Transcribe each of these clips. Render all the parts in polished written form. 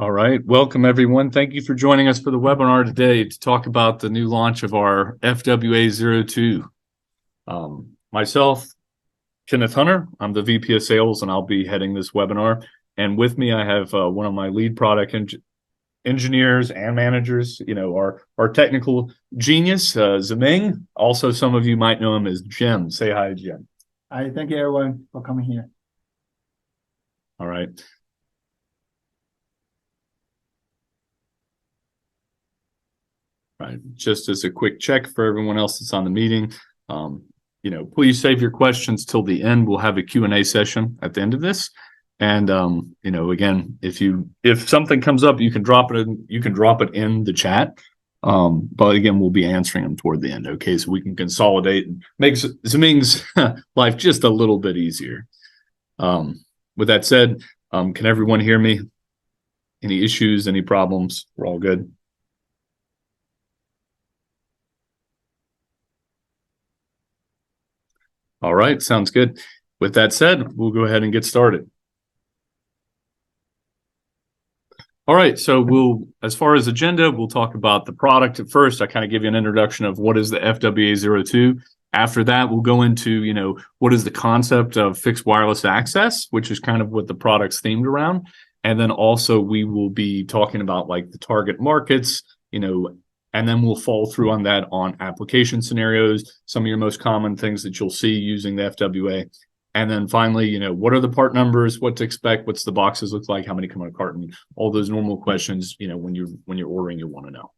All right. Welcome, everyone. Thank you for joining us for the webinar today to talk about the new launch of our FWA02. Myself, Kenneth Hunter, I'm the VP of Sales, and I'll be heading this webinar. And with me, I have one of my lead product engineers and managers, our technical genius, Zaming. Also, some of you might know him as Jim. Say hi, Jim. Hi, thank you everyone for coming here. All right. Right. Just as a quick check for everyone else that's on the meeting, please save your questions till the end. We'll have a Q&A session at the end of this. And again, if something comes up, you can drop it in the chat. But again, we'll be answering them toward the end. Okay, so we can consolidate and make Zaming's life just a little bit easier. With that said, can everyone hear me? Any issues, any problems? We're all good. All right, sounds good. With that said, we'll go ahead and get started. All right, so as far as agenda, we'll talk about the product at first. I kind of give you an introduction of what is the FWA02. After that, we'll go into, what is the concept of fixed wireless access, which is kind of what the product's themed around. And then also we will be talking about like the target markets, and then we'll follow through on that on application scenarios, some of your most common things that you'll see using the FWA. And then finally, what are the part numbers, what to expect, what's the boxes look like, how many come in a carton, all those normal questions, when you're ordering, you want to know.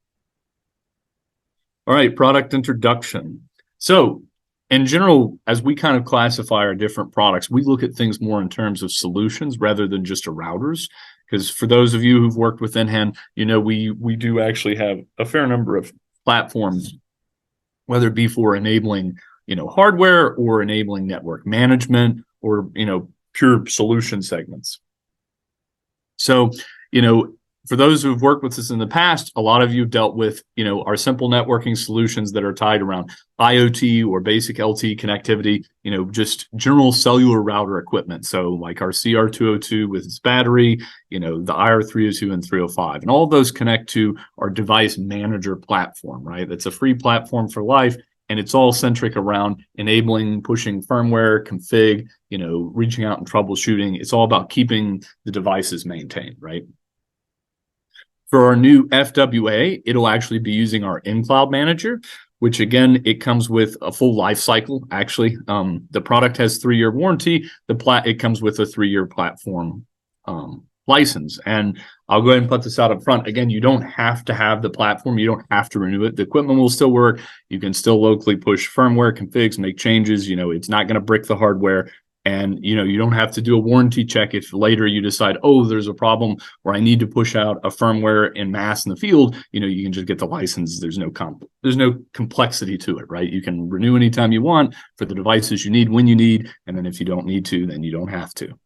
All right, product introduction. So in general, as we kind of classify our different products, we look at things more in terms of solutions rather than just routers. Because for those of you who've worked with InHand, we do actually have a fair number of platforms, whether it be for enabling, hardware or enabling network management or, pure solution segments. So, for those who've worked with us in the past, a lot of you have dealt with, our simple networking solutions that are tied around IoT or basic LTE connectivity, just general cellular router equipment. So like our CR202 with its battery, the IR302 and 305, and all of those connect to our device manager platform, right? That's a free platform for life. And it's all centric around enabling, pushing firmware, config, reaching out and troubleshooting. It's all about keeping the devices maintained, right? For our new FWA, it'll actually be using our in-cloud manager, which again, it comes with a full life cycle. Actually, the product has 3-year warranty. It comes with a 3-year platform license. And I'll go ahead and put this out up front. Again, you don't have to have the platform. You don't have to renew it. The equipment will still work. You can still locally push firmware, configs, make changes. It's not going to brick the hardware. And, you don't have to do a warranty check if later you decide, oh, there's a problem where I need to push out a firmware en masse in the field. You can just get the license. There's no complexity to it, right? You can renew anytime you want for the devices you need when you need. And then if you don't need to, then you don't have to.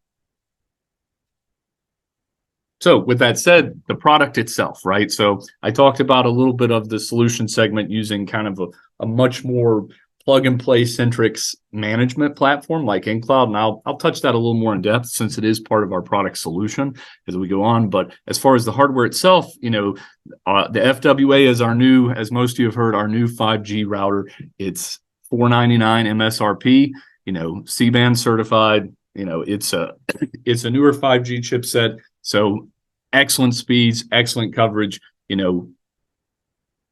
So with that said, the product itself, right? So I talked about a little bit of the solution segment using kind of a much more plug-and-play centric management platform like InCloud, and I'll touch that a little more in depth since it is part of our product solution as we go on. But as far as the hardware itself, the FWA is our new, as most of you have heard, our new 5G router. It's $499 MSRP, C-band certified. It's a newer 5G chipset, so excellent speeds, excellent coverage.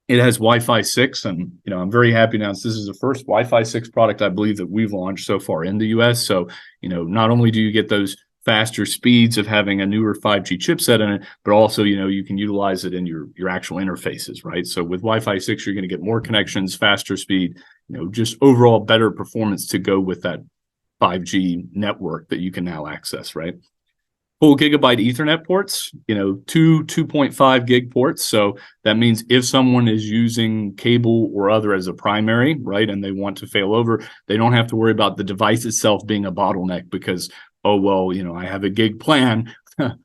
It has Wi-Fi 6, and I'm very happy to announce this is the first Wi-Fi 6 product I believe that we've launched so far in the US. So, not only do you get those faster speeds of having a newer 5G chipset in it, but also, you can utilize it in your actual interfaces, right? So with Wi-Fi 6, you're going to get more connections, faster speed, just overall better performance to go with that 5G network that you can now access, right? Full gigabit Ethernet ports, two 2.5 gig ports. So that means if someone is using cable or other as a primary, right, and they want to fail over, they don't have to worry about the device itself being a bottleneck because, oh, well, I have a gig plan,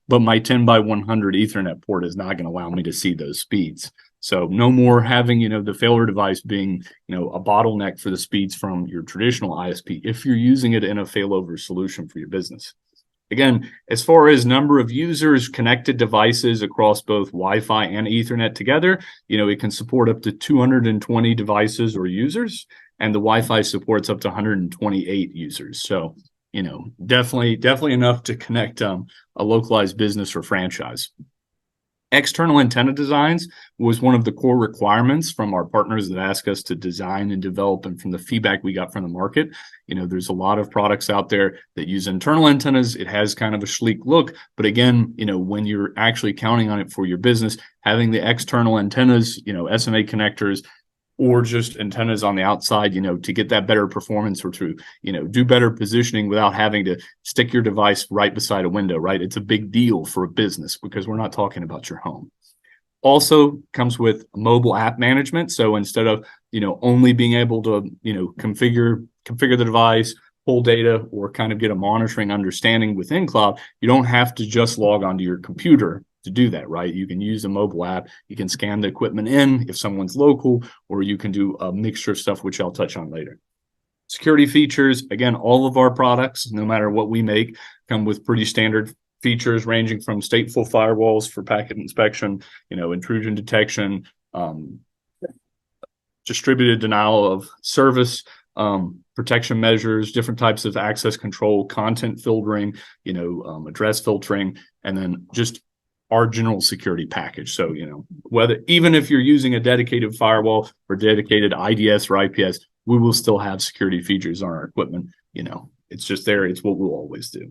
but my 10 by 100 Ethernet port is not going to allow me to see those speeds. So no more having, the failure device being, a bottleneck for the speeds from your traditional ISP if you're using it in a failover solution for your business. Again, as far as number of users, connected devices across both Wi-Fi and Ethernet together, it can support up to 220 devices or users, and the Wi-Fi supports up to 128 users. So, definitely enough to connect a localized business or franchise. External antenna designs was one of the core requirements from our partners that asked us to design and develop, and from the feedback we got from the market. There's a lot of products out there that use internal antennas. It has kind of a sleek look, but again, when you're actually counting on it for your business, having the external antennas, SMA connectors, or just antennas on the outside, to get that better performance or to, do better positioning without having to stick your device right beside a window, right? It's a big deal for a business because we're not talking about your home. Also comes with mobile app management. So instead of, only being able to, configure the device, pull data, or kind of get a monitoring understanding within cloud, you don't have to just log onto your computer to do that, right? You can use a mobile app. You can scan the equipment in if someone's local, or you can do a mixture of stuff, which I'll touch on later. Security features, again, all of our products, no matter what we make, come with pretty standard features ranging from stateful firewalls for packet inspection, intrusion detection, distributed denial of service, protection measures, different types of access control, content filtering, address filtering, and then just our general security package. So, even if you're using a dedicated firewall or dedicated IDS or IPS, we will still have security features on our equipment. It's just there. It's what we'll always do.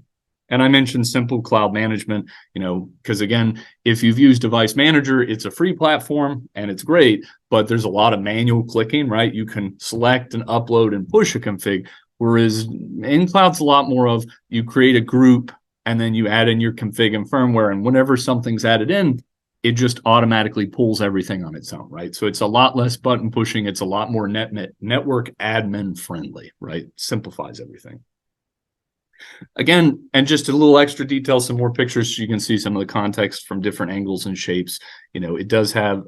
And I mentioned simple cloud management, because again, if you've used Device Manager, it's a free platform and it's great, but there's a lot of manual clicking, right? You can select and upload and push a config, whereas in cloud's a lot more of you create a group and then you add in your config and firmware, and whenever something's added in, it just automatically pulls everything on its own, right? So it's a lot less button pushing. It's a lot more network admin friendly, right? Simplifies everything. Again, and just a little extra detail, some more pictures so you can see some of the context from different angles and shapes. It does have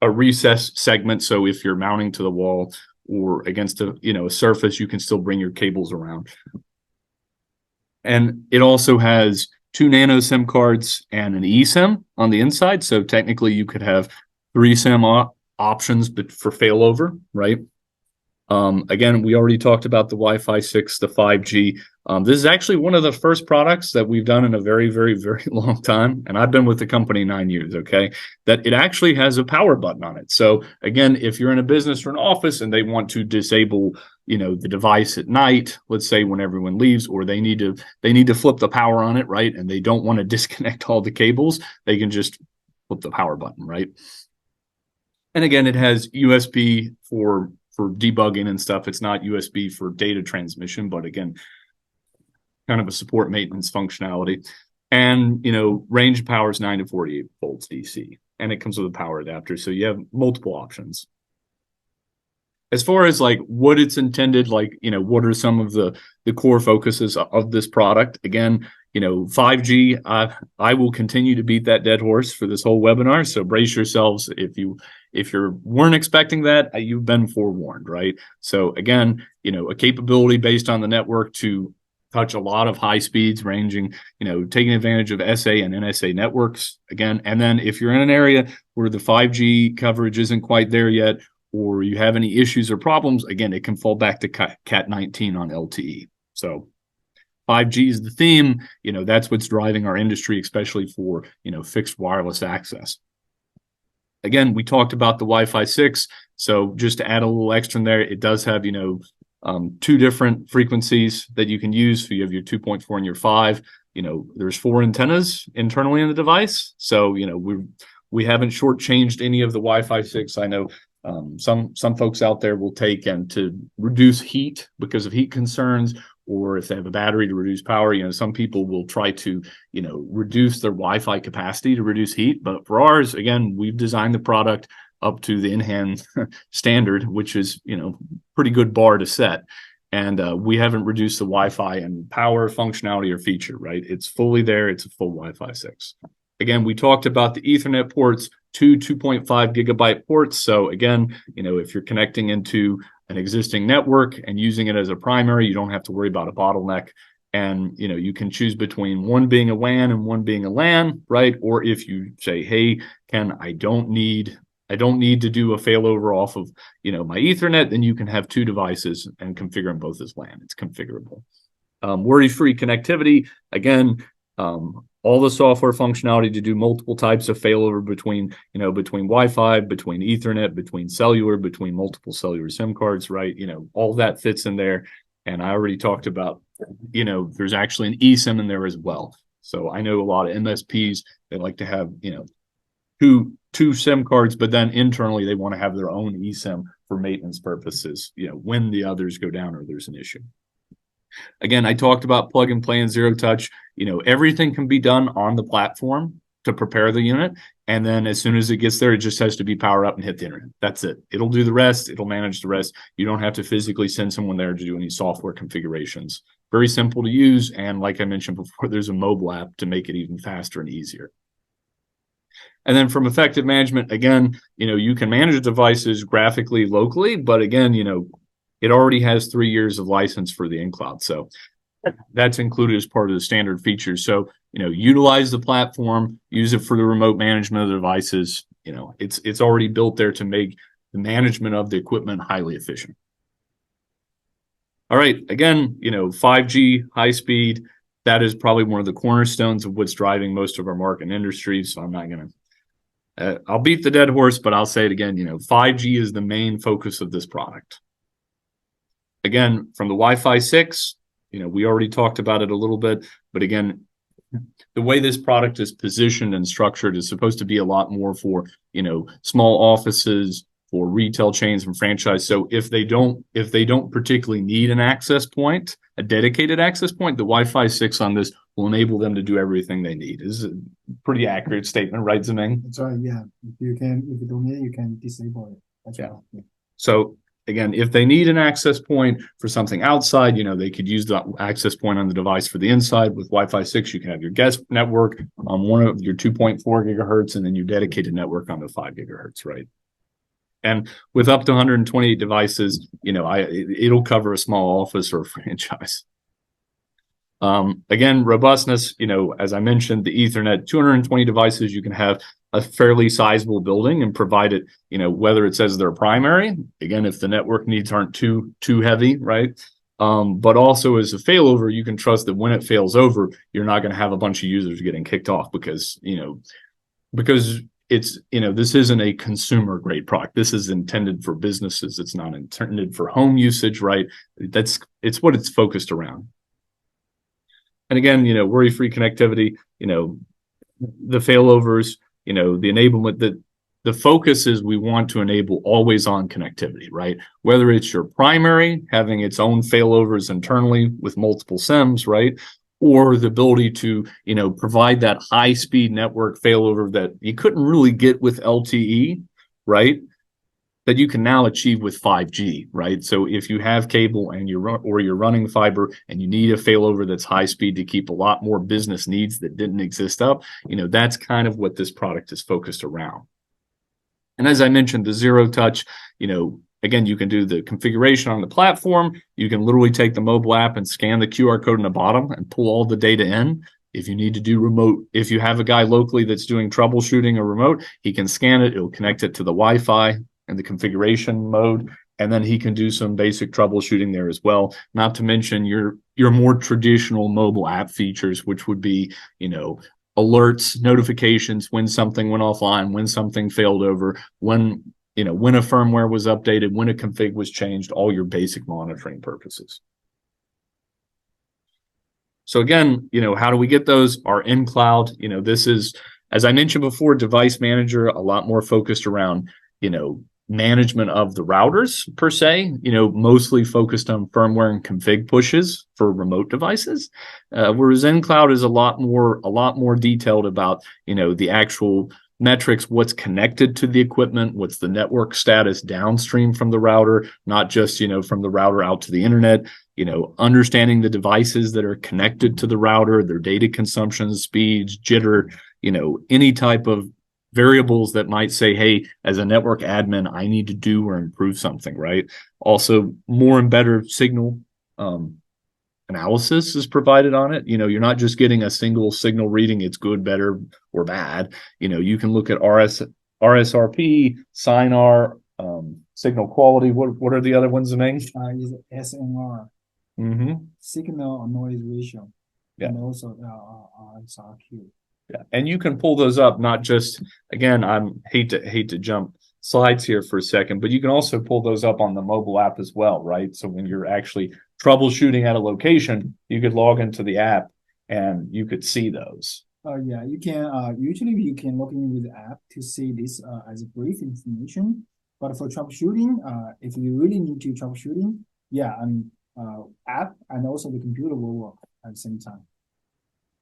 a recess segment, so if you're mounting to the wall or against a surface, you can still bring your cables around. And it also has 2 nano SIM cards and an eSIM on the inside. So technically you could have 3 SIM options, but for failover, right? Again, we already talked about the Wi-Fi 6, the 5G. This is actually one of the first products that we've done in a very, very, very long time. And I've been with the company 9 years, okay, that it actually has a power button on it. So again, if you're in a business or an office and they want to disable, the device at night, let's say when everyone leaves, or they need to flip the power on it, right? And they don't want to disconnect all the cables, they can just flip the power button, right? And again, it has USB for debugging and stuff. It's not USB for data transmission, but again, kind of a support maintenance functionality. And, range power is 9 to 48 volts DC, and it comes with a power adapter. So you have multiple options. As far as like what it's intended, like, what are some of the core focuses of this product? Again, 5G, I will continue to beat that dead horse for this whole webinar. So brace yourselves. If you weren't expecting that, you've been forewarned, right? So again, a capability based on the network to touch a lot of high speeds ranging, taking advantage of SA and NSA networks again. And then if you're in an area where the 5G coverage isn't quite there yet, or you have any issues or problems, again, it can fall back to Cat19 on LTE. So 5G is the theme, that's what's driving our industry, especially for, fixed wireless access. Again, we talked about the Wi-Fi 6. So just to add a little extra in there, it does have, 2 different frequencies that you can use. So you have your 2.4 and your 5. There's 4 antennas internally in the device. So, we haven't shortchanged any of the Wi-Fi 6. I know some folks out there will take and to reduce heat because of heat concerns, or if they have a battery to reduce power, some people will try to, reduce their Wi-Fi capacity to reduce heat. But for ours, again, we've designed the product up to the InHand standard, which is, pretty good bar to set. And we haven't reduced the Wi-Fi and power functionality or feature, right? It's fully there. It's a full Wi-Fi 6. Again, we talked about the Ethernet ports, 2.5 gigabyte ports. So again, if you're connecting into an existing network and using it as a primary, you don't have to worry about a bottleneck. And, you can choose between one being a WAN and one being a LAN, right? Or if you say, hey, I don't need to do a failover off of, my Ethernet, then you can have two devices and configure them both as LAN. It's configurable. Worry-free connectivity, again, all the software functionality to do multiple types of failover between Wi-Fi, between Ethernet, between cellular, between multiple cellular SIM cards, right? All that fits in there. And I already talked about, there's actually an eSIM in there as well. So I know a lot of MSPs, they like to have, two SIM cards, but then internally they want to have their own eSIM for maintenance purposes, when the others go down or there's an issue. Again, I talked about plug and play and zero touch. Everything can be done on the platform to prepare the unit. And then as soon as it gets there, it just has to be powered up and hit the internet. That's it. It'll do the rest. It'll manage the rest. You don't have to physically send someone there to do any software configurations. Very simple to use. And like I mentioned before, there's a mobile app to make it even faster and easier. And then from effective management, again, you can manage devices graphically locally, but again, it already has 3 years of license for the InCloud. So that's included as part of the standard features. So, utilize the platform, use it for the remote management of the devices. It's already built there to make the management of the equipment highly efficient. All right, again, 5G, high speed, that is probably one of the cornerstones of what's driving most of our market and industry. So I'm not going to, I'll beat the dead horse, but I'll say it again, 5G is the main focus of this product. Again, from the Wi-Fi 6, we already talked about it a little bit, but again, the way this product is positioned and structured is supposed to be a lot more for, small offices, for retail chains and franchise. So if they don't particularly need an access point, a dedicated access point, the Wi-Fi 6 on this will enable them to do everything they need. This is a pretty accurate statement, right, Zeming? That's right, yeah. If you don't need it, you can disable it. That's Yeah. right. Yeah. So again, if they need an access point for something outside, they could use the access point on the device for the inside. With Wi-Fi 6, you can have your guest network on one of your 2.4 gigahertz and then your dedicated network on the 5 gigahertz, right? And with up to 128 devices, it'll cover a small office or a franchise. Again, robustness, as I mentioned, the Ethernet, 220 devices, you can have a fairly sizable building and provide it, whether it says they're primary, again, if the network needs aren't too heavy, right? But also as a failover, you can trust that when it fails over, you're not going to have a bunch of users getting kicked off because it's, this isn't a consumer grade product. This is intended for businesses. It's not intended for home usage, right? It's what it's focused around. And again, worry-free connectivity, the failovers, the enablement, the focus is we want to enable always-on connectivity, right? Whether it's your primary, having its own failovers internally with multiple SIMs, right? Or the ability to, provide that high-speed network failover that you couldn't really get with LTE, right? That you can now achieve with 5G, right? So if you have cable and you're running fiber and you need a failover that's high speed to keep a lot more business needs that didn't exist up, that's kind of what this product is focused around. And as I mentioned, the zero touch, again, you can do the configuration on the platform. You can literally take the mobile app and scan the QR code in the bottom and pull all the data in. If you need to do remote, if you have a guy locally that's doing troubleshooting or remote, he can scan it. It'll connect it to the Wi-Fi and the configuration mode, and then he can do some basic troubleshooting there as well. Not to mention your more traditional mobile app features, which would be, alerts, notifications when something went offline, when something failed over, when a firmware was updated, when a config was changed, all your basic monitoring purposes. So again, how do we get those? Our InCloud, this is, as I mentioned before, device manager, a lot more focused around, management of the routers per se, mostly focused on firmware and config pushes for remote devices. Whereas InCloud is a lot more detailed about, the actual metrics, what's connected to the equipment, what's the network status downstream from the router, not just, from the router out to the internet, understanding the devices that are connected to the router, their data consumption, speeds, jitter, any type of variables that might say, hey, as a network admin, I need to do or improve something, right? Also, more and better signal analysis is provided on it. You're not just getting a single signal reading, it's good, better, or bad. You can look at RSRP, SINR, signal quality. What are the other ones, the names? Is SNR, signal or noise ratio, and also RSRQ. Yeah, and you can pull those up. Not just, again, I hate to jump slides here for a second, but you can also pull those up on the mobile app as well, right? So when you're actually troubleshooting at a location, you could log into the app and you could see those. Yeah, you can. Usually, you can log in with the app to see this as a brief information. But for troubleshooting, if you really need to troubleshooting, yeah, app and also the computer will work at the same time.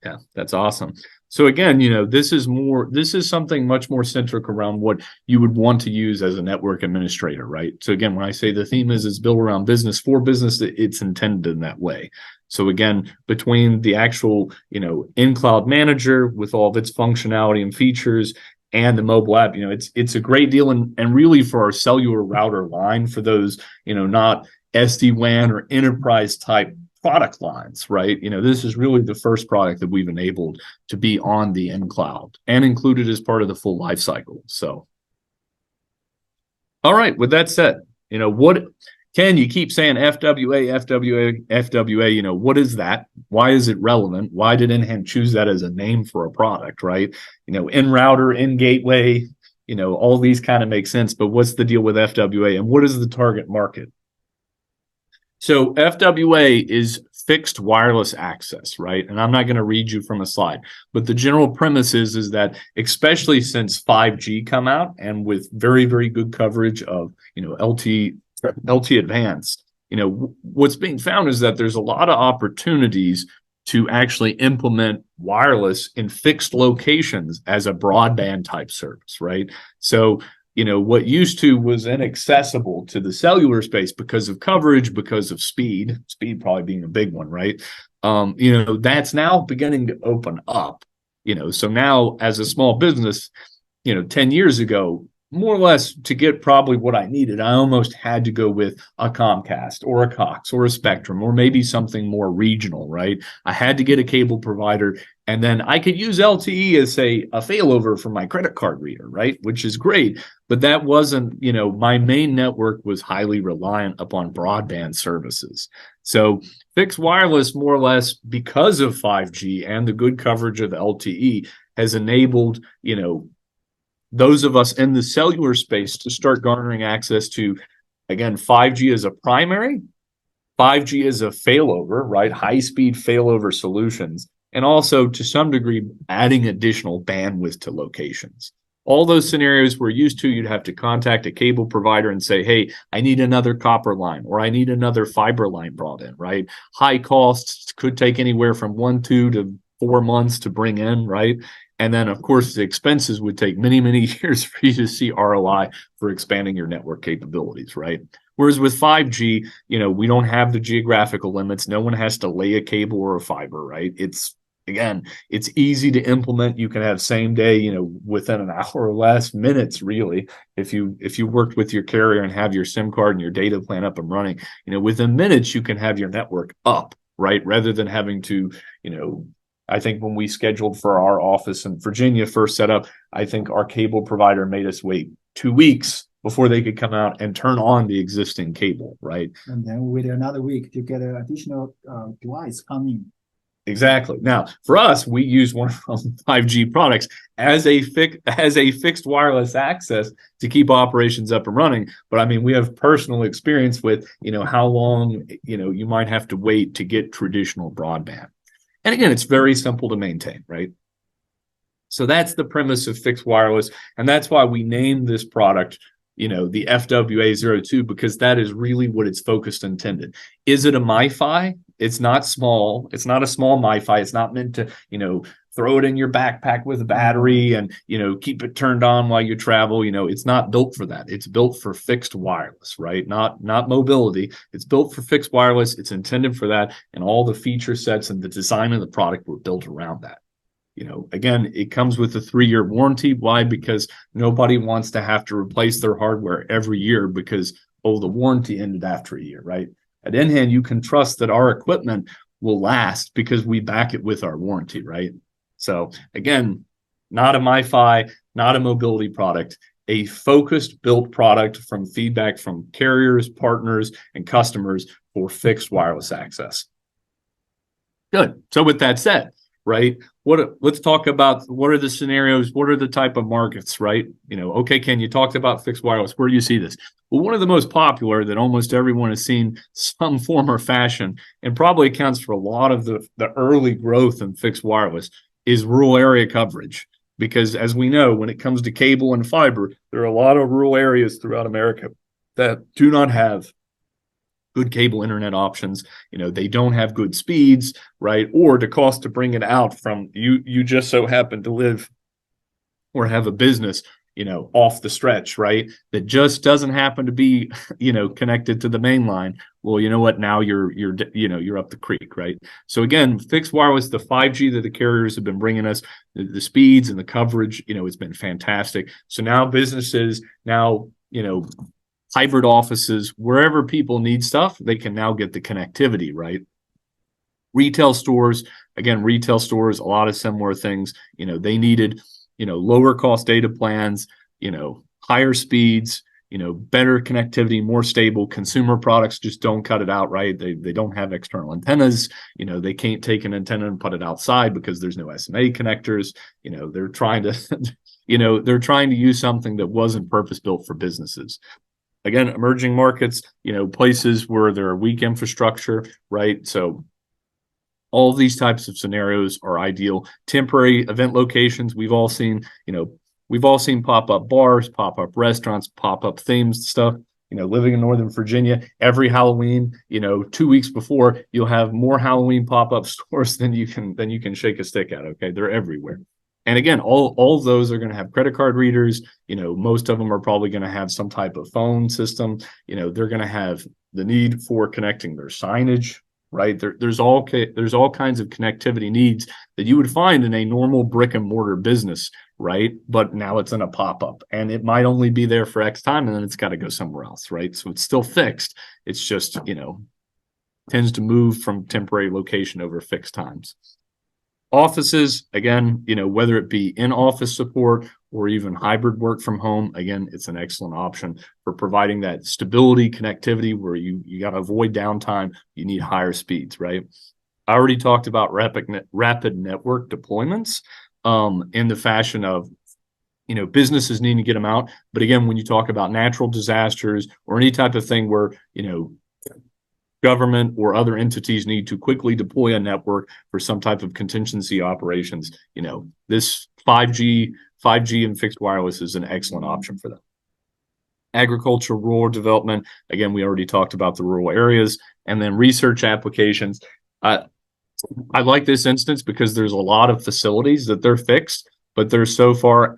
Yeah, that's awesome. So again, this is something much more centric around what you would want to use as a network administrator, right? So again, when I say the theme is built around business for business, it's intended in that way. So again, between the actual, in-cloud manager with all of its functionality and features and the mobile app, it's a great deal. And really for our cellular router line, for those, not SD-WAN or enterprise type product lines, right? This is really the first product that we've enabled to be on the cloud and included as part of the full life cycle. So, all right, with that said, what Ken, you keep saying FWA, FWA, FWA, what is that? Why is it relevant? Why did InHand choose that as a name for a product, right? In router, in gateway, all these kind of make sense, but what's the deal with FWA and what is the target market? So FWA is fixed wireless access, right? And I'm not going to read you from a slide, but the general premise is that especially since 5G come out and with very, very good coverage of, LTE advanced, what's being found is that there's a lot of opportunities to actually implement wireless in fixed locations as a broadband type service, right? So what used to was inaccessible to the cellular space because of coverage, because of speed probably being a big one, right? That's now beginning to open up, so now as a small business, 10 years ago, more or less to get probably what I needed, I almost had to go with a Comcast or a Cox or a Spectrum or maybe something more regional, right? I had to get a cable provider, and then I could use LTE as a failover for my credit card reader, right? Which is great, but that wasn't, my main network was highly reliant upon broadband services. So fixed wireless, more or less, because of 5G and the good coverage of LTE, has enabled, those of us in the cellular space to start garnering access to, again, 5G as a primary, 5G as a failover, right? High-speed failover solutions, and also to some degree adding additional bandwidth to locations. All those scenarios we're used to, you'd have to contact a cable provider and say, hey, I need another copper line or I need another fiber line brought in, right? High costs, could take anywhere from 1, 2 to 4 months to bring in, right? And then, of course, the expenses would take many, many years for you to see ROI for expanding your network capabilities, right? Whereas with 5G, we don't have the geographical limits. No one has to lay a cable or a fiber, right? It's easy to implement. You can have same day, within an hour or less, minutes, really. If you worked with your carrier and have your SIM card and your data plan up and running, within minutes, you can have your network up, right? Rather than having to, I think when we scheduled for our office in Virginia first set up, I think our cable provider made us wait 2 weeks before they could come out and turn on the existing cable, right? And then wait another week to get an additional device coming. Exactly. Now, for us, we use one of 5G products as a fixed wireless access to keep operations up and running. But I mean, we have personal experience with, how long, you might have to wait to get traditional broadband. And again, it's very simple to maintain, right? So that's the premise of fixed wireless. And that's why we named this product, the FWA02, because that is really what it's focused intended. Is it a MiFi? It's not small. It's not a small MiFi. It's not meant to, throw it in your backpack with a battery and, keep it turned on while you travel. It's not built for that. It's built for fixed wireless, right? Not mobility. It's built for fixed wireless. It's intended for that. And all the feature sets and the design of the product were built around that. Again, it comes with a 3-year warranty. Why? Because nobody wants to have to replace their hardware every year because, the warranty ended after a year, right? At InHand, you can trust that our equipment will last because we back it with our warranty, right? So again, not a MiFi, not a mobility product, a focused built product from feedback from carriers, partners, and customers for fixed wireless access. Good. So with that said, right, let's talk about what are the scenarios, what are the type of markets, right? Okay, Ken, you talked about fixed wireless. Where do you see this? Well, one of the most popular that almost everyone has seen some form or fashion, and probably accounts for a lot of the early growth in fixed wireless, is rural area coverage. Because as we know, when it comes to cable and fiber, there are a lot of rural areas throughout America that do not have good cable internet options. They don't have good speeds, right? Or the cost to bring it out from you just so happen to live or have a business, off the stretch, right? That just doesn't happen to be, connected to the main line. Well, you know what? Now you're up the creek, right? So again, fixed wireless, the 5G that the carriers have been bringing us, the speeds and the coverage, it's been fantastic. So now businesses, hybrid offices, wherever people need stuff, they can now get the connectivity, right? Retail stores, again, a lot of similar things. They needed, lower cost data plans, higher speeds, better connectivity, more stable. Consumer products just don't cut it out, right? They don't have external antennas. They can't take an antenna and put it outside because there's no SMA connectors. They're trying to, they're trying to use something that wasn't purpose built for businesses. Again, emerging markets, places where there are weak infrastructure, right? So all of these types of scenarios are ideal. Temporary event locations, we've all seen pop-up bars, pop-up restaurants, pop-up themes stuff. Living in Northern Virginia, every Halloween, 2 weeks before, you'll have more Halloween pop-up stores than you can shake a stick at. Okay, they're everywhere. And again, all of those are going to have credit card readers. Most of them are probably going to have some type of phone system. They're going to have the need for connecting their signage, right? There's all kinds of connectivity needs that you would find in a normal brick and mortar business, right? But now it's in a pop-up, and it might only be there for X time, and then it's got to go somewhere else, right? So it's still fixed. It's just, tends to move from temporary location over fixed times. Offices, again, whether it be in-office support or even hybrid work from home, again, it's an excellent option for providing that stability, connectivity, where you got to avoid downtime. You need higher speeds, right? I already talked about rapid network deployments in the fashion of, businesses need to get them out. But again, when you talk about natural disasters or any type of thing where, government or other entities need to quickly deploy a network for some type of contingency operations, this 5G and fixed wireless is an excellent option for them. Agriculture, rural development, again, we already talked about the rural areas. And then research applications. I like this instance because there's a lot of facilities that they're fixed, but they're so far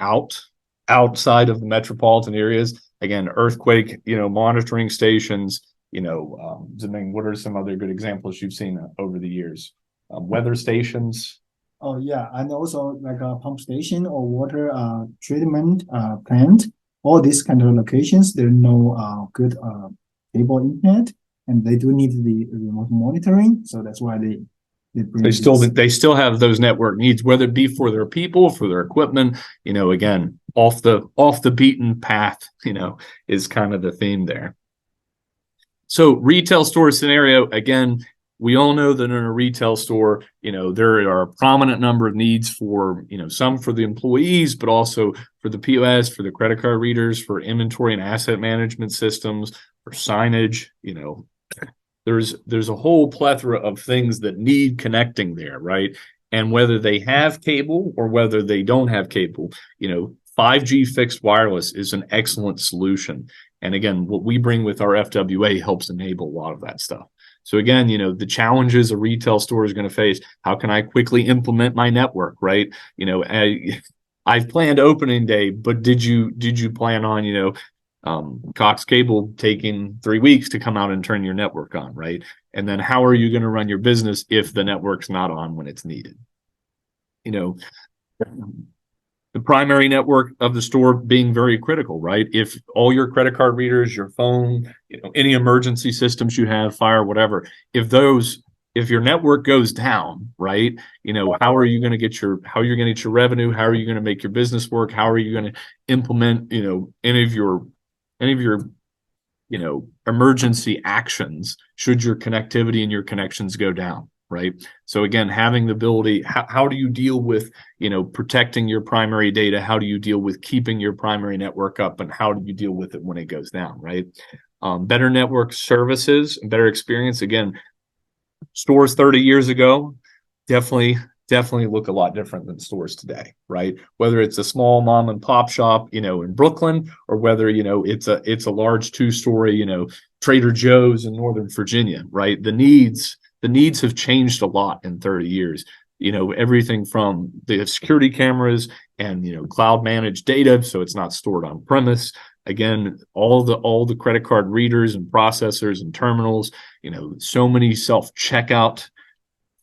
outside of the metropolitan areas. Again, earthquake, monitoring stations. What are some other good examples you've seen over the years? Weather stations. Oh yeah, and also like a pump station or water treatment plant. All these kind of locations, there's no good cable internet, and they do need the remote monitoring. So that's why they still have those network needs, whether it be for their people, for their equipment. Again, off the beaten path. Is kind of the theme there. So retail store scenario, again, we all know that in a retail store, there are a prominent number of needs for, some for the employees, but also for the POS, for the credit card readers, for inventory and asset management systems, for signage. There's a whole plethora of things that need connecting there, right? And whether they have cable or whether they don't have cable, 5G fixed wireless is an excellent solution. And again, what we bring with our FWA helps enable a lot of that stuff. So again, the challenges a retail store is going to face, how can I quickly implement my network, right? I've planned opening day, but did you plan on, Cox Cable taking 3 weeks to come out and turn your network on, right? And then how are you going to run your business if the network's not on when it's needed? The primary network of the store being very critical, right? If all your credit card readers, your phone, any emergency systems you have, fire, whatever, if those if your network goes down, right, how are you going to get your revenue? How are you going to make your business work? How are you going to implement, any of your emergency actions should your connectivity and your connections go down, right? So again, having the ability, how do you deal with, protecting your primary data? How do you deal with keeping your primary network up? And how do you deal with it when it goes down, right? Better network services, better experience. Again, stores 30 years ago definitely look a lot different than stores today, right? Whether it's a small mom and pop shop, in Brooklyn, or whether, it's a large 2-story, Trader Joe's in Northern Virginia, right? The needs have changed a lot in 30 years. Everything from the security cameras and, cloud managed data, so it's not stored on premise. Again, all the credit card readers and processors and terminals, so many self-checkout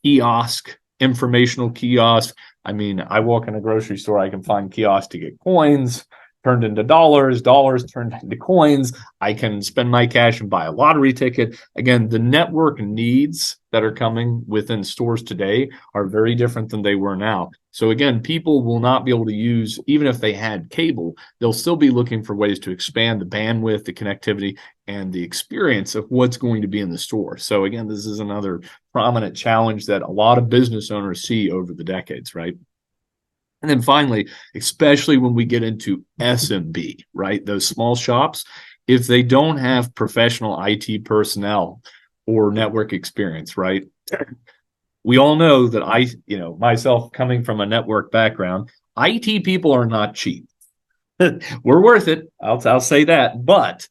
kiosk, informational kiosk. I mean, I walk in a grocery store, I can find kiosks to get coins turned into dollars turned into coins. I can spend my cash and buy a lottery ticket. Again, the network needs that are coming within stores today are very different than they were now. So again, people will not be able to use, even if they had cable, they'll still be looking for ways to expand the bandwidth, the connectivity, and the experience of what's going to be in the store. So again, this is another prominent challenge that a lot of business owners see over the decades, right? And then finally, especially when we get into SMB, right? Those small shops, if they don't have professional IT personnel or network experience, right? We all know that myself coming from a network background, IT people are not cheap. We're worth it. I'll say that, but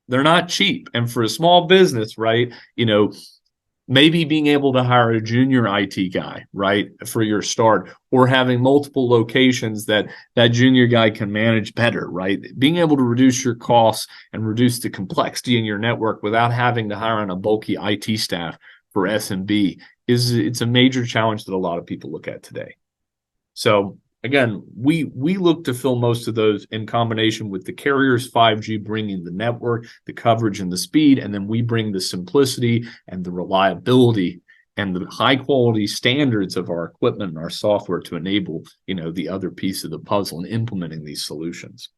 they're not cheap. And for a small business, right? Maybe being able to hire a junior IT guy, right, for your start, or having multiple locations that junior guy can manage better, right? Being able to reduce your costs and reduce the complexity in your network without having to hire on a bulky IT staff for SMB it's a major challenge that a lot of people look at today. So again, we look to fill most of those in combination with the carriers 5G bringing the network, the coverage, and the speed, and then we bring the simplicity and the reliability and the high quality standards of our equipment and our software to enable, the other piece of the puzzle in implementing these solutions.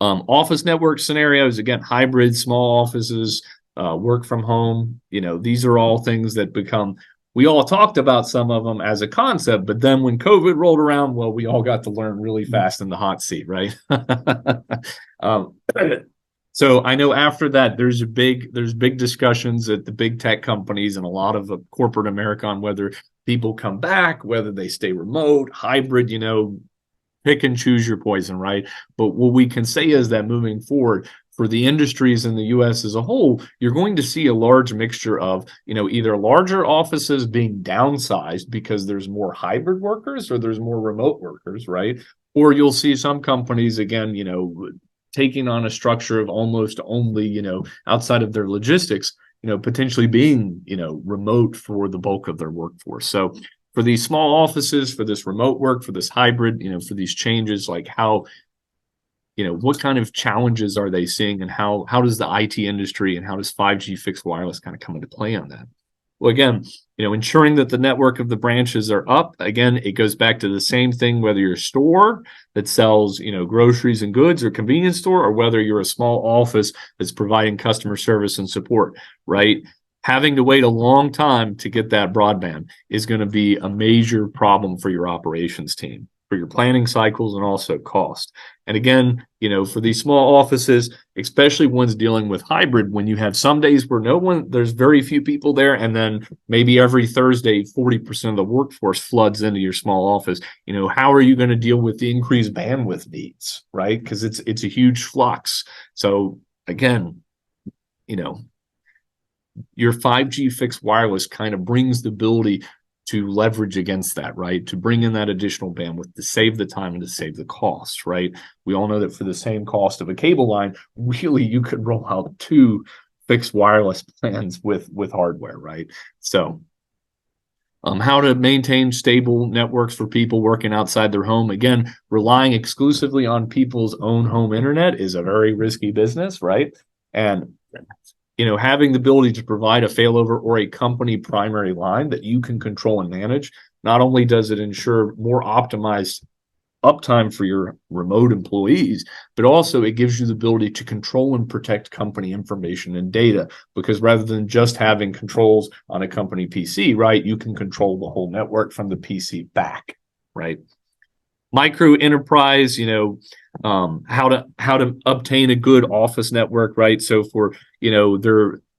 Office network scenarios, again, hybrid, small offices, work from home. These are all things that become, we all talked about some of them as a concept, but then when COVID rolled around, well, we all got to learn really fast in the hot seat, right? So I know after that, there's big discussions at the big tech companies and a lot of corporate America on whether people come back, whether they stay remote, hybrid, pick and choose your poison, right? But what we can say is that moving forward, for the industries in the U.S. as a whole, you're going to see a large mixture of, either larger offices being downsized because there's more hybrid workers or there's more remote workers, right? Or you'll see some companies, again, taking on a structure of almost only, outside of their logistics, potentially being, remote for the bulk of their workforce. So for these small offices, for this remote work, for this hybrid, for these changes, like how, what kind of challenges are they seeing, and how does the IT industry and how does 5G fixed wireless kind of come into play on that? Well, again, ensuring that the network of the branches are up. Again, it goes back to the same thing, whether you're a store that sells, groceries and goods or convenience store, or whether you're a small office that's providing customer service and support, right? Having to wait a long time to get that broadband is going to be a major problem for your operations team, for your planning cycles, and also cost. And again, for these small offices, especially ones dealing with hybrid, when you have some days where there's very few people there, and then maybe every Thursday, 40% of the workforce floods into your small office, how are you going to deal with the increased bandwidth needs, right? Because it's a huge flux. So again, your 5G fixed wireless kind of brings the ability to leverage against that, right? To bring in that additional bandwidth, to save the time and to save the cost, right? We all know that for the same cost of a cable line, really you could roll out 2 fixed wireless plans with hardware, right? So how to maintain stable networks for people working outside their home. Again, relying exclusively on people's own home internet is a very risky business, right? And having the ability to provide a failover or a company primary line that you can control and manage, not only does it ensure more optimized uptime for your remote employees, but also it gives you the ability to control and protect company information and data, because rather than just having controls on a company PC, right, you can control the whole network from the PC back, right? Micro enterprise, how to obtain a good office network, right? So for,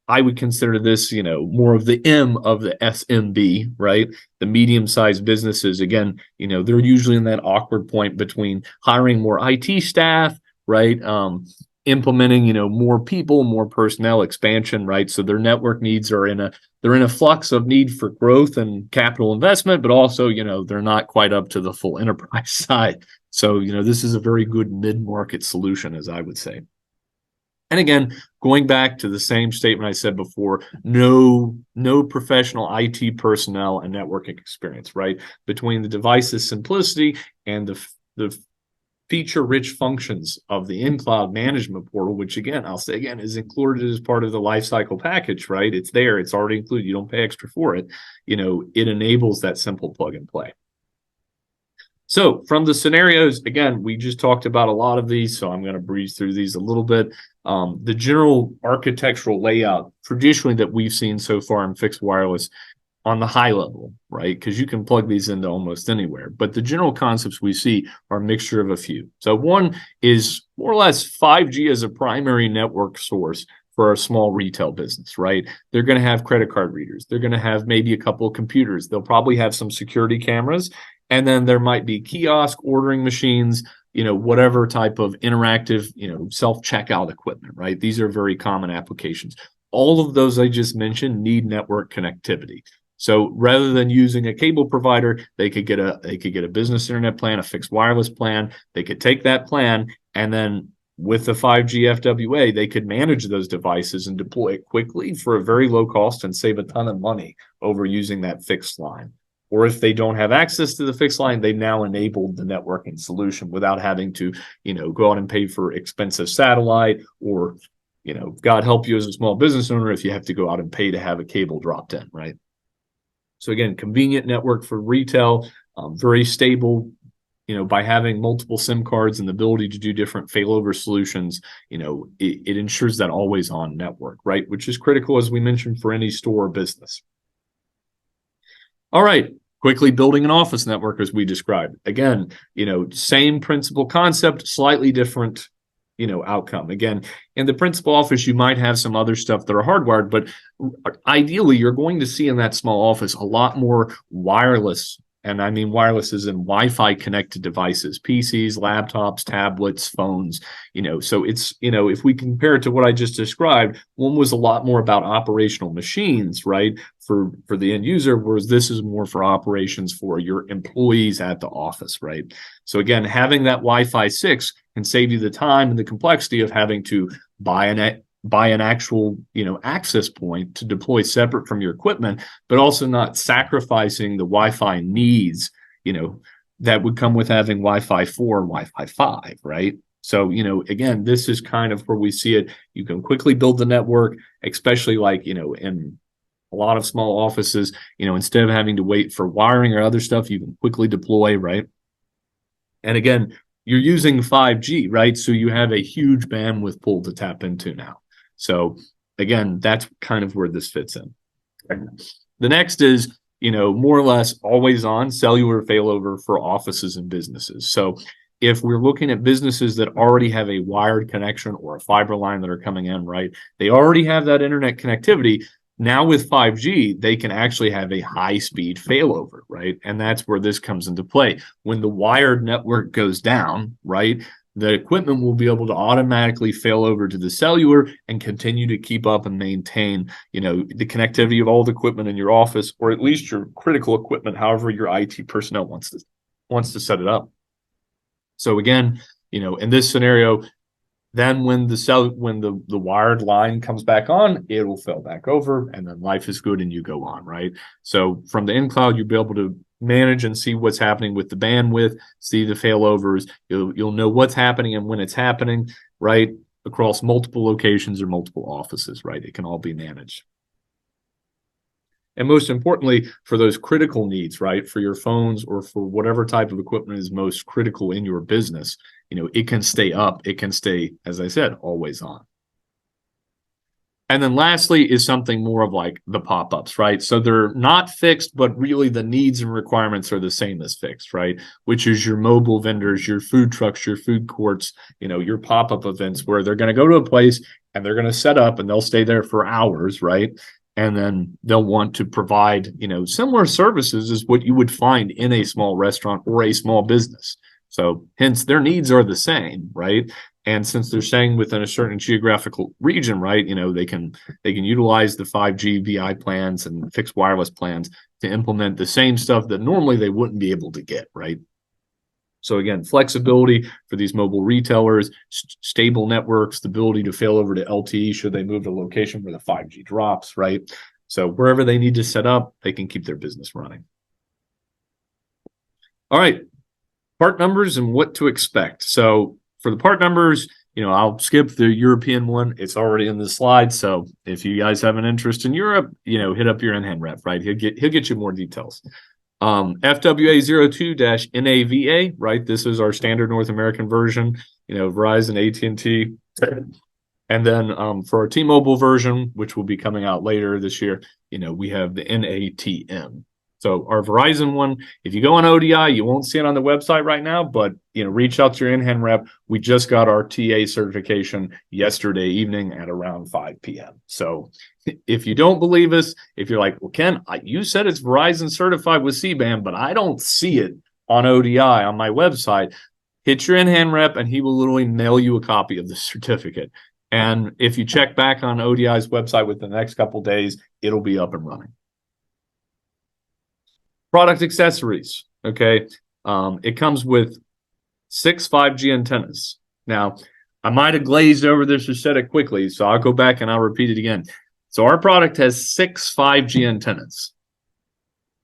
I would consider this, more of the M of the SMB, right? The medium-sized businesses, again, they're usually in that awkward point between hiring more IT staff, right? Implementing, more people, more personnel expansion, right? So their network needs are they're in a flux of need for growth and capital investment, but also, they're not quite up to the full enterprise side. So, this is a very good mid-market solution, as I would say. And again, going back to the same statement I said before, no professional IT personnel and networking experience, right? Between the device's simplicity and the feature-rich functions of the in-cloud management portal, which again, I'll say again, is included as part of the lifecycle package, right? It's there, it's already included. You don't pay extra for it. It enables that simple plug and play. So from the scenarios, again, we just talked about a lot of these, so I'm going to breeze through these a little bit. The general architectural layout traditionally that we've seen so far in fixed wireless on the high level, right? Because you can plug these into almost anywhere. But the general concepts we see are a mixture of a few. So one is more or less 5G as a primary network source for a small retail business, right? They're going to have credit card readers. They're going to have maybe a couple of computers. They'll probably have some security cameras. And then there might be kiosk ordering machines, whatever type of interactive, self-checkout equipment, right? These are very common applications. All of those I just mentioned need network connectivity. So rather than using a cable provider, they could get a business internet plan, a fixed wireless plan. They could take that plan, and then with the 5G FWA, they could manage those devices and deploy it quickly for a very low cost and save a ton of money over using that fixed line. Or if they don't have access to the fixed line, they've now enabled the networking solution without having to, go out and pay for expensive satellite, or, God help you as a small business owner if you have to go out and pay to have a cable dropped in, right? So again, convenient network for retail, very stable, by having multiple SIM cards and the ability to do different failover solutions, it ensures that always on network, right? Which is critical, as we mentioned, for any store or business. All right, quickly building an office network as we described. Again, same principal concept, slightly different, outcome. Again, in the principal office, you might have some other stuff that are hardwired, but ideally you're going to see in that small office a lot more wireless. And I mean wireless is in Wi-Fi connected devices, PCs, laptops, tablets, phones, so it's, if we compare it to what I just described, one was a lot more about operational machines, right? For the end user, whereas this is more for operations for your employees at the office, right? So again, having that Wi-Fi 6 can save you the time and the complexity of having to buy an actual, access point to deploy separate from your equipment, but also not sacrificing the Wi-Fi needs, that would come with having Wi-Fi 4 and Wi-Fi 5, right? So, again, this is kind of where we see it. You can quickly build the network, especially like, in a lot of small offices, instead of having to wait for wiring or other stuff, you can quickly deploy, right? And again, you're using 5G, right? So you have a huge bandwidth pool to tap into now. So again, that's kind of where this fits in. The next is, more or less always on cellular failover for offices and businesses. So if we're looking at businesses that already have a wired connection or a fiber line that are coming in, right, they already have that internet connectivity. Now with 5G, they can actually have a high-speed failover, right? And that's where this comes into play. When the wired network goes down, right, the equipment will be able to automatically fail over to the cellular and continue to keep up and maintain, the connectivity of all the equipment in your office, or at least your critical equipment, however your IT personnel wants to set it up. So again, in this scenario, then when the wired line comes back on, it will fail back over, and then life is good and you go on, right? So from the in-cloud, you'll be able to manage and see what's happening with the bandwidth, see the failovers. You'll know what's happening and when it's happening, right? across multiple locations or multiple offices, right? It can all be managed. And most importantly, for those critical needs, right, for your phones or for whatever type of equipment is most critical in your business, it can stay up. It can stay, as I said, always on. And then lastly is something more of like the pop-ups, right? So they're not fixed, but really the needs and requirements are the same as fixed, right? Which is your mobile vendors, your food trucks, your food courts, your pop-up events where they're going to go to a place and they're going to set up and they'll stay there for hours, right? And then they'll want to provide, similar services as what you would find in a small restaurant or a small business. So hence their needs are the same, right? And since they're staying within a certain geographical region, right, they can utilize the 5G VI plans and fixed wireless plans to implement the same stuff that normally they wouldn't be able to get, right? So again, flexibility for these mobile retailers, stable networks, the ability to fail over to LTE should they move to a location where the 5G drops, right? So wherever they need to set up, they can keep their business running. All right, part numbers and what to expect. So for the part numbers, I'll skip the European one. It's already in the slide. So if you guys have an interest in Europe, hit up your InHand rep, right? He'll get you more details. FWA02-NAVA, right? This is our standard North American version, Verizon, AT&T. And then for our T-Mobile version, which will be coming out later this year, we have the NATM. So our Verizon one, if you go on ODI, you won't see it on the website right now, but reach out to your InHand rep. We just got our TA certification yesterday evening at around 5 p.m. So if you don't believe us, if you're like, well, Ken, you said it's Verizon certified with C-band, but I don't see it on ODI on my website, hit your InHand rep and he will literally mail you a copy of the certificate. And if you check back on ODI's website within the next couple of days, it'll be up and running. Product accessories, okay? It comes with 6 5G antennas. Now, I might have glazed over this or said it quickly, so I'll go back and I'll repeat it again. So our product has 6 5G antennas.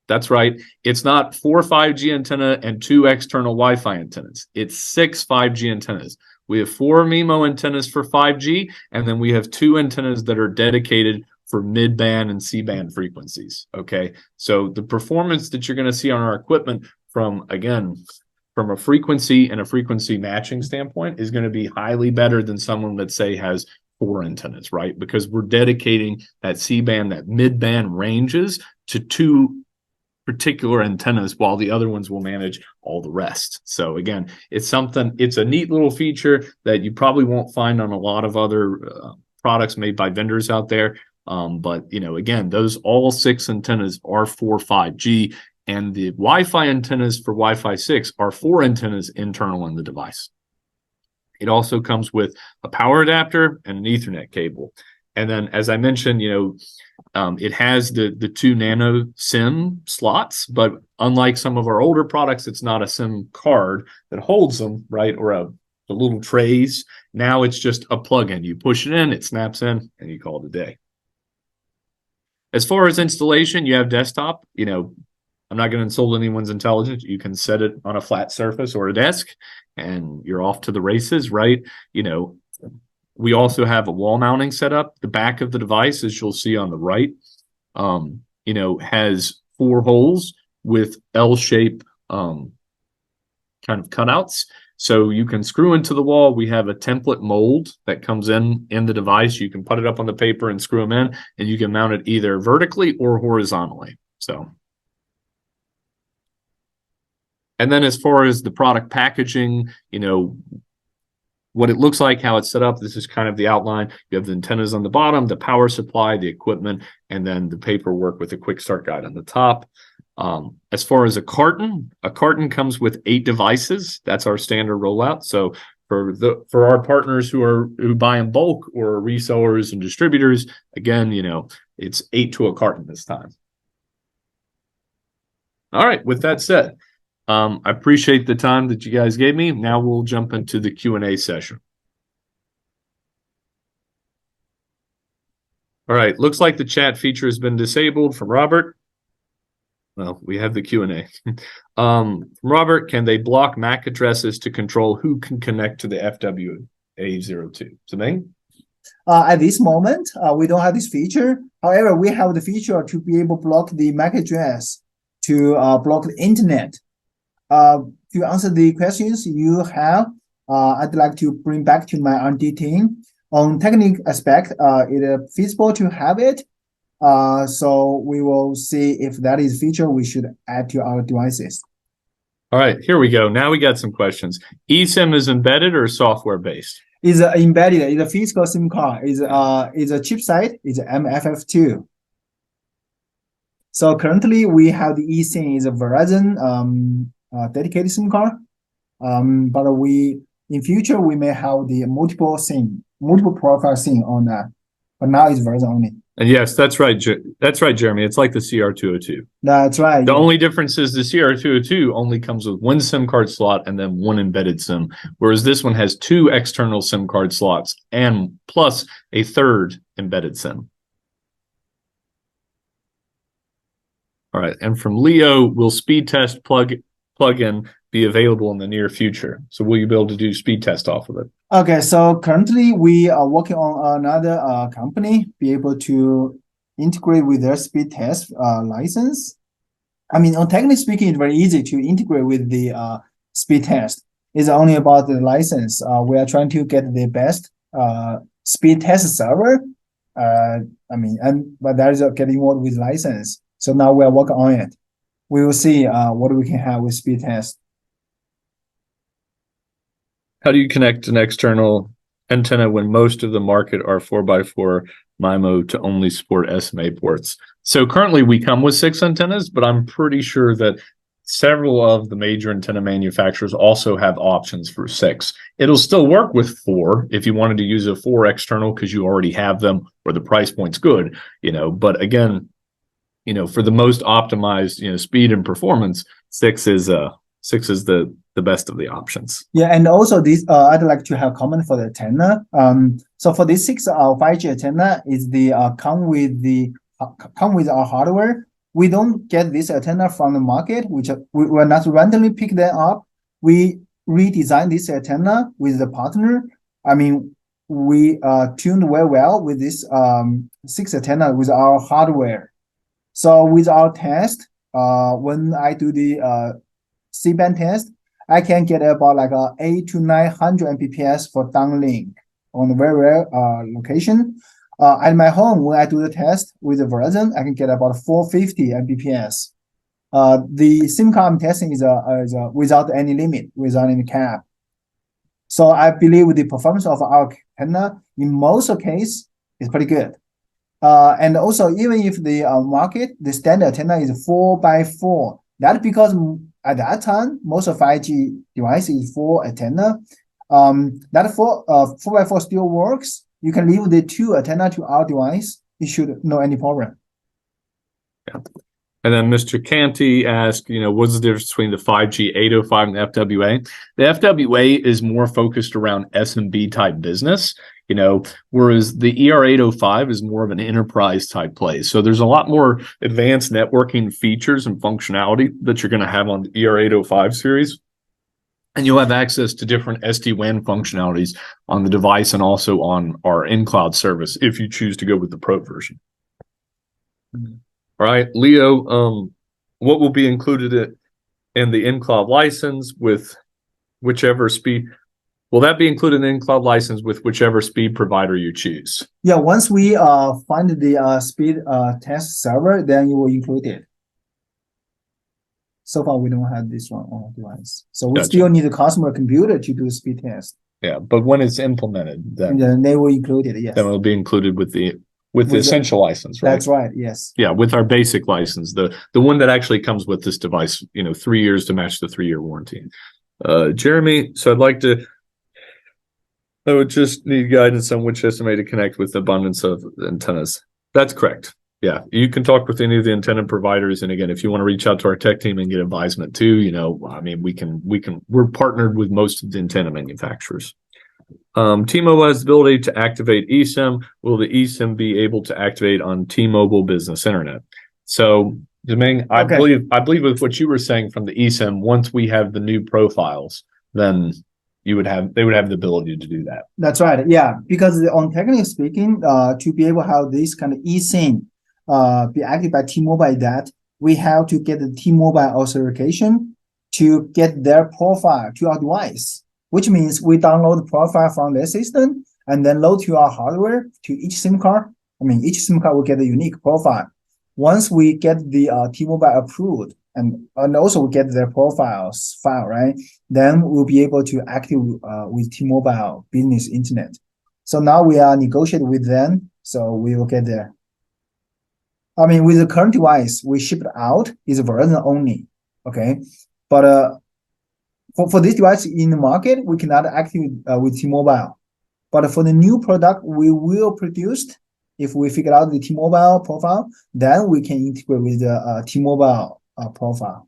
That's right. It's not 4 5G antenna and 2 external Wi-Fi antennas. It's 6 5G antennas. We have 4 MIMO antennas for 5G, and then we have 2 antennas that are dedicated for mid-band and C-band frequencies, okay? So the performance that you're going to see on our equipment from a frequency and a frequency matching standpoint is going to be highly better than someone that, say, has 4 antennas, right? Because we're dedicating that C-band, that mid-band ranges to 2 particular antennas while the other ones will manage all the rest. So again, it's a neat little feature that you probably won't find on a lot of other products made by vendors out there. But again, all 6 antennas are for 5G, and the Wi-Fi antennas for Wi-Fi 6 are 4 antennas internal in the device. It also comes with a power adapter and an Ethernet cable. And then, as I mentioned, it has the 2 nano SIM slots, but unlike some of our older products, it's not a SIM card that holds them, right, or the little trays. Now it's just a plug-in. You push it in, it snaps in, and you call it a day. As far as installation, you have desktop. I'm not going to insult anyone's intelligence. You can set it on a flat surface or a desk, and you're off to the races, right? We also have a wall mounting setup. The back of the device, as you'll see on the right, has 4 holes with L-shape kind of cutouts. So you can screw into the wall. We have a template mold that comes in the device. You can put it up on the paper and screw them in, and you can mount it either vertically or horizontally. So, and then as far as the product packaging, what it looks like, how it's set up, this is kind of the outline. You have the antennas on the bottom, the power supply, the equipment, and then the paperwork with a quick start guide on the top. As far as a carton comes with 8 devices. That's our standard rollout. So for our partners who buy in bulk or resellers and distributors, again, it's 8 to a carton this time. All right. With that said, I appreciate the time that you guys gave me. Now we'll jump into the Q&A session. All right. Looks like the chat feature has been disabled from Robert. Well, we have the Q&A. Robert, can they block MAC addresses to control who can connect to the FWA FWA02. Zeming? At this moment, we don't have this feature. However, we have the feature to be able to block the MAC address to block the internet. To answer the questions you have, I'd like to bring back to my R&D team. On technical aspect, it is feasible to have it. So we will see if that is a feature we should add to our devices. All right, here we go. Now we got some questions. eSIM is embedded or software based? Is embedded. It's a physical SIM card. Is a chipset. It's MFF2. So currently we have the eSIM is a Verizon dedicated SIM card. But in future we may have the multiple profile SIM on that. But now it's Verizon only. And yes, that's right. That's right, Jeremy. It's like the CR202. That's right. The only difference is the CR202 only comes with one SIM card slot and then one embedded SIM, whereas this one has two external SIM card slots and plus a third embedded SIM. All right, and from Leo, will speed test plugin be available in the near future? So will you be able to do speed test off of it? Okay, so currently we are working on another company be able to integrate with their speed test license. I mean, on technically speaking, it's very easy to integrate with the speed test. It's only about the license. We are trying to get the best speed test server. But there is getting more with license. So now we are working on it. We will see what we can have with speed test. How do you connect an external antenna when most of the market are 4x4 MIMO to only support SMA ports? So currently we come with 6 antennas, but I'm pretty sure that several of the major antenna manufacturers also have options for 6. It'll still work with 4 if you wanted to use a 4 external because you already have them or the price point's good, but again, for the most optimized, speed and performance, 6 is the best of the options. Yeah, and also this, I'd like to have comment for the antenna. So for this 6 5G antenna is the come with our hardware. We don't get this antenna from the market, which we will not randomly pick them up. We redesign this antenna with the partner. I mean, we tuned very well with this 6 antenna with our hardware. So with our test, when I do the C-band test, I can get about like 800 to 900 Mbps for downlink on a very rare location. At my home, when I do the test with the Verizon, I can get about 450 Mbps. The SIM card I'm testing is without any limit, without any cap. So I believe the performance of our antenna in most cases is pretty good. And also, even if the market, the standard antenna is 4x4, that's because at that time, most of 5G devices is 4 antenna. That 4x4 still works. You can leave the 2 antenna to our device. It should no any problem. Yeah. And then Mr. Canty asked, what's the difference between the 5G 805 and the FWA? The FWA is more focused around SMB type business, whereas the ER805 is more of an enterprise type play. So there's a lot more advanced networking features and functionality that you're going to have on the ER805 series. And you'll have access to different SD-WAN functionalities on the device and also on our in-cloud service if you choose to go with the Pro version. Mm-hmm. All right, Leo, what will be included in the in-cloud license with whichever speed? Will that be included in the in-cloud license with whichever speed provider you choose? Yeah, once we find the speed test server, then you will include it. So far, we don't have this one on our device. So we still need a customer computer to do speed test. Yeah, but when it's implemented, then they will include it, yes. Then it'll be included with the essential license, right? That's right, yes. Yeah, with our basic license, the one that actually comes with this device, 3 years to match the 3-year warranty. Jeremy, so I would just need guidance on which SMA to connect with the abundance of antennas. That's correct. Yeah, you can talk with any of the antenna providers. And again, if you want to reach out to our tech team and get advisement too, we're partnered with most of the antenna manufacturers. T-Mobile has the ability to activate eSIM. Will the eSIM be able to activate on T-Mobile Business Internet? So, Zeming, I believe with what you were saying from the eSIM, once we have the new profiles, then they would have the ability to do that. That's right. Yeah, because on technically speaking, to be able to have this kind of eSIM be active by T-Mobile, that we have to get the T-Mobile authentication to get their profile to our device, which means we download the profile from their system and then load to our hardware to each SIM card. I mean, each SIM card will get a unique profile. Once we get the T-Mobile approved and also we get their profiles file, right? Then we'll be able to active with T-Mobile business internet. So now we are negotiating with them, so we will get there. I mean, with the current device we shipped out is Verizon only, okay? But for this device in the market, we cannot active with T-Mobile. But for the new product we will produce, if we figure out the T-Mobile profile, then we can integrate with the T-Mobile profile.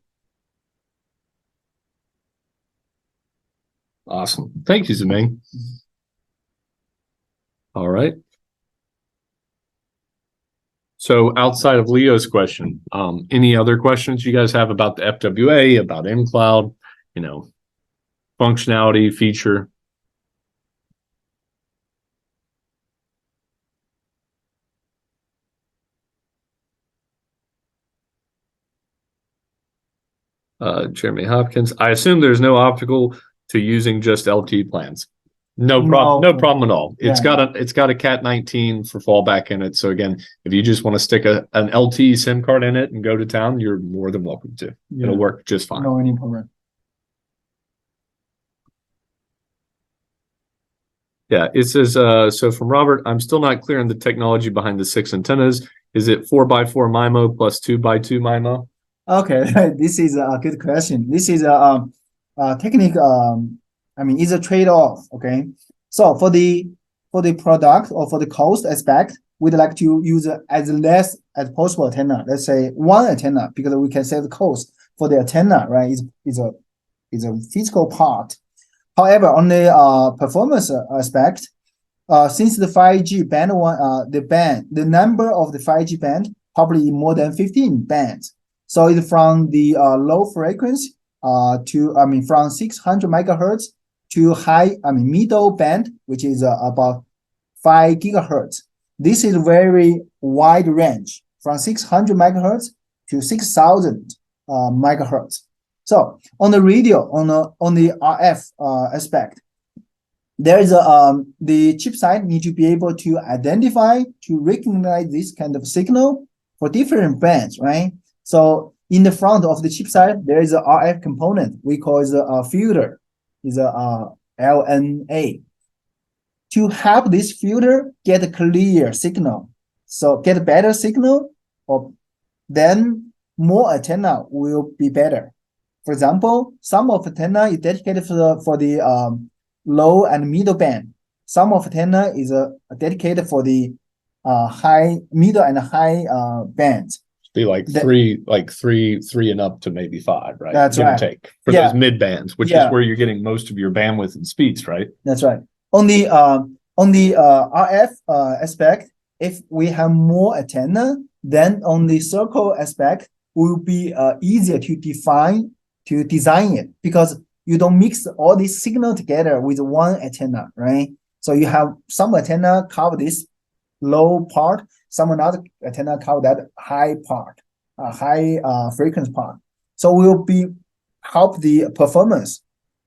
Awesome. Thank you, Ziming. All right. So outside of Leo's question, any other questions you guys have about the FWA, about mCloud, functionality, feature? Jeremy Hopkins, I assume there's no optical to using just LTE plans. No problem at all. It's got a Cat 19 for fallback in it. So again, if you just want to stick an LTE SIM card in it and go to town, you're more than welcome to. Yeah. It'll work just fine. No any problem. Yeah, it says so from Robert, I'm still not clear on the technology behind the 6 antennas. Is it 4x4 MIMO plus 2x2 MIMO? Okay, this is a good question. This is a technique. I mean, it's a trade-off. Okay, so for the product or for the cost aspect, we'd like to use as less as possible antenna. Let's say one antenna, because we can save the cost for the antenna. Right, is a physical part. However, on the performance aspect, since the 5G band the number of the 5G band probably more than 15 bands. So it's from the low frequency from 600 megahertz to middle band, which is about 5 gigahertz. This is very wide range from 600 megahertz to 6,000 megahertz. So on the radio, on the RF aspect, there is the chip side need to be able to identify, to recognize this kind of signal for different bands, right? So in the front of the chip side, there is a RF component we call it a filter, is a LNA. To help this filter get a clear signal, so get a better signal, then more antenna will be better. For example, some of antenna is dedicated for the low and middle band. Some of antenna is dedicated for the middle and high bands. Be like three and up to maybe 5, right? That's Give right. and take for those mid bands, which is where you're getting most of your bandwidth and speeds, right? That's right. On the RF aspect, if we have more antenna, then on the circle aspect will be easier to design it, because you don't mix all these signal together with one antenna, right? So you have some antenna cover this low part, some another antenna cover that high part, high frequency part. So will be help the performance,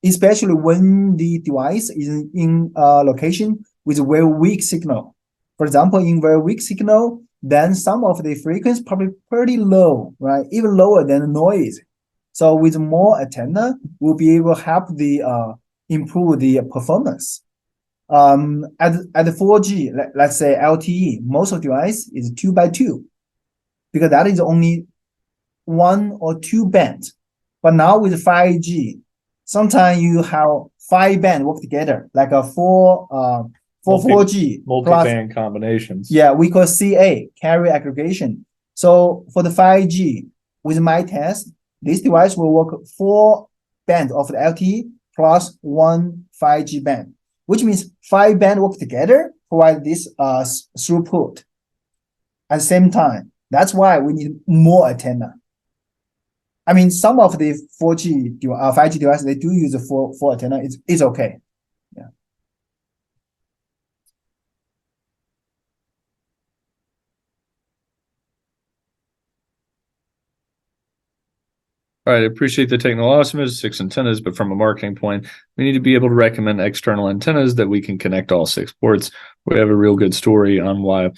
especially when the device is in a location with very weak signal. For example, in very weak signal, then some of the frequency probably pretty low, right? Even lower than noise. So with more antenna, we'll be able to help the improve the performance. At the 4G, let's say LTE, most of the device is 2x2, because that is only 1 or 2 bands. But now with 5G, sometimes you have 5 bands work together, like a 4G multi-band combinations. Yeah, we call CA, carrier aggregation. So for the 5G, with my test, this device will work 4 bands of the LTE plus 1 5G band, which means 5 bands work together, provide this throughput at the same time. That's why we need more antenna. I mean, some of the 4G 5G devices, they do use a full antenna. It's okay. Yeah. All right, I appreciate the technology, 6 antennas, but from a marketing point, we need to be able to recommend external antennas that we can connect all 6 ports. We have a real good story on why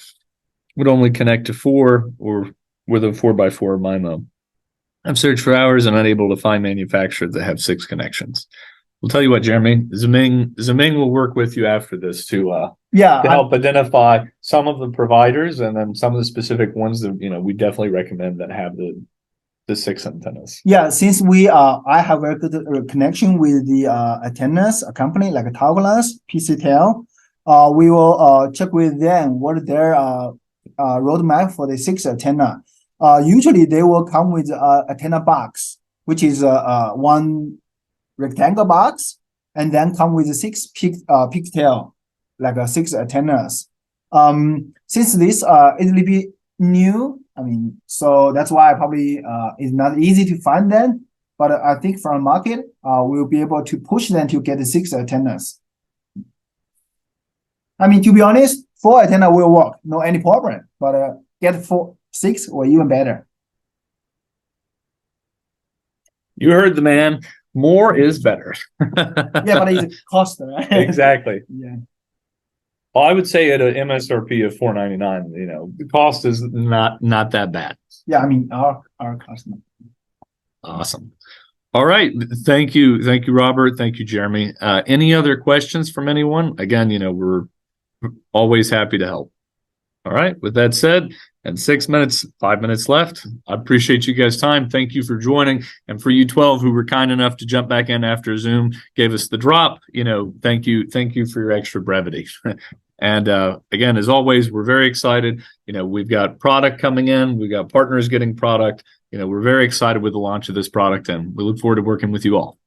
would only connect to 4 or with a 4x4 MIMO. I've searched for hours and unable to find manufacturers that have 6 connections. We'll tell you what, Jeremy, Ziming will work with you after this to help identify some of the providers and then some of the specific ones that we definitely recommend that have the 6 antennas. Yeah, since I have very good connection with the antennas, a company like Toglas, PCTEL. We will check with them what their roadmap for the 6 antenna. Usually they will come with antenna box, which is one rectangle box, and then come with 6 pigtail, like 6 antennas. Since this is a little bit new, I mean, so that's why probably it's not easy to find them. But I think from market, we'll be able to push them to get the 6 antennas. I mean, to be honest, 4 antenna will work, no any problem. But get 6 or even better. You heard the man. More is better. Yeah, but it's cost, right? Exactly. Yeah. Well, I would say at an MSRP of $499, the cost is not that bad. Yeah, I mean our customer. Awesome. All right. Thank you, Robert. Thank you, Jeremy. Any other questions from anyone? Again, we're always happy to help. All right. With that said, and 6 minutes, 5 minutes left. I appreciate you guys' time. Thank you for joining. And for you 12 who were kind enough to jump back in after Zoom gave us the drop, thank you for your extra brevity. And again, as always, we're very excited. We've got product coming in. We've got partners getting product. We're very excited with the launch of this product, and we look forward to working with you all.